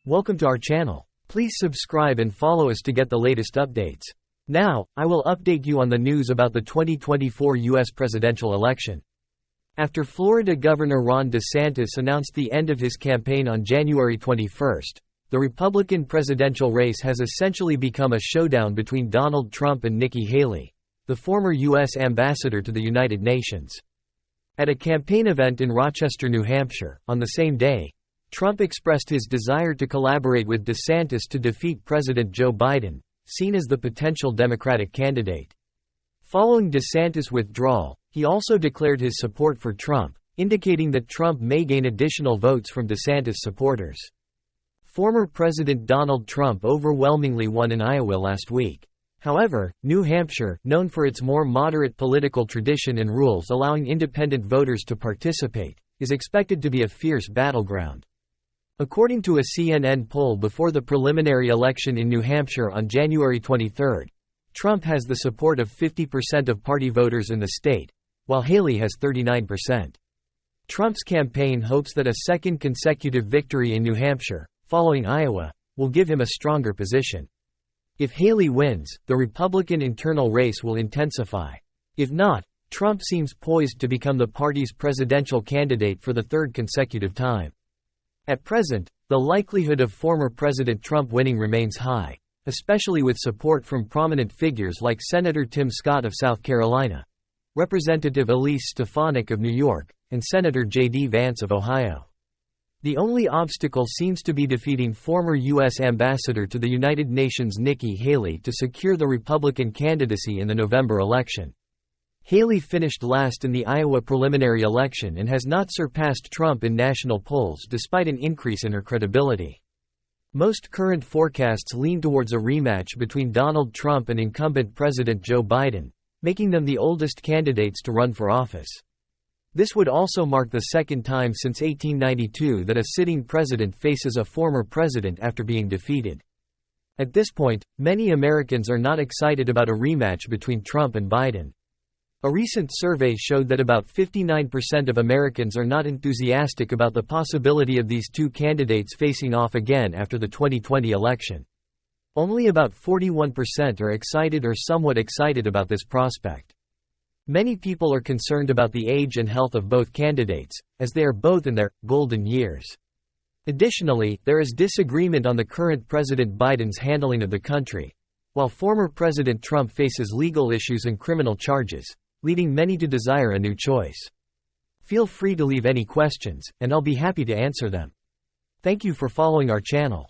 Welcome to our channel. Please subscribe and follow us to get the latest updates. Now, I will update you on the news about the 2024 U.S. presidential election. After Florida Governor Ron DeSantis announced the end of his campaign on January 21, the Republican presidential race has essentially become a showdown between Donald Trump and Nikki Haley, the former U.S. ambassador to the United Nations. At a campaign event in Rochester, New Hampshire, on the same day, Trump expressed his desire to collaborate with DeSantis to defeat President Joe Biden, seen as the potential Democratic candidate. Following DeSantis' withdrawal, he also declared his support for Trump, indicating that Trump may gain additional votes from DeSantis supporters. Former President Donald Trump overwhelmingly won in Iowa last week. However, New Hampshire, known for its more moderate political tradition and rules allowing independent voters to participate, is expected to be a fierce battleground. According to a CNN poll before the preliminary election in New Hampshire on January 23, Trump has the support of 50% of party voters in the state, while Haley has 39%. Trump's campaign hopes that a second consecutive victory in New Hampshire, following Iowa, will give him a stronger position. If Haley wins, the Republican internal race will intensify. If not, Trump seems poised to become the party's presidential candidate for the third consecutive time. At present, the likelihood of former President Trump winning remains high, especially with support from prominent figures like Senator Tim Scott of South Carolina, Representative Elise Stefanik of New York, and Senator J.D. Vance of Ohio. The only obstacle seems to be defeating former U.S. Ambassador to the United Nations Nikki Haley to secure the Republican candidacy in the November election. Haley finished last in the Iowa preliminary election and has not surpassed Trump in national polls despite an increase in her credibility. Most current forecasts lean towards a rematch between Donald Trump and incumbent President Joe Biden, making them the oldest candidates to run for office. This would also mark the second time since 1892 that a sitting president faces a former president after being defeated. At this point, many Americans are not excited about a rematch between Trump and Biden. A recent survey showed that about 59% of Americans are not enthusiastic about the possibility of these two candidates facing off again after the 2020 election. Only about 41% are excited or somewhat excited about this prospect. Many people are concerned about the age and health of both candidates, as they are both in their golden years. Additionally, there is disagreement on the current President Biden's handling of the country, while former President Trump faces legal issues and criminal charges, leading many to desire a new choice. Feel free to leave any questions, and I'll be happy to answer them. Thank you for following our channel.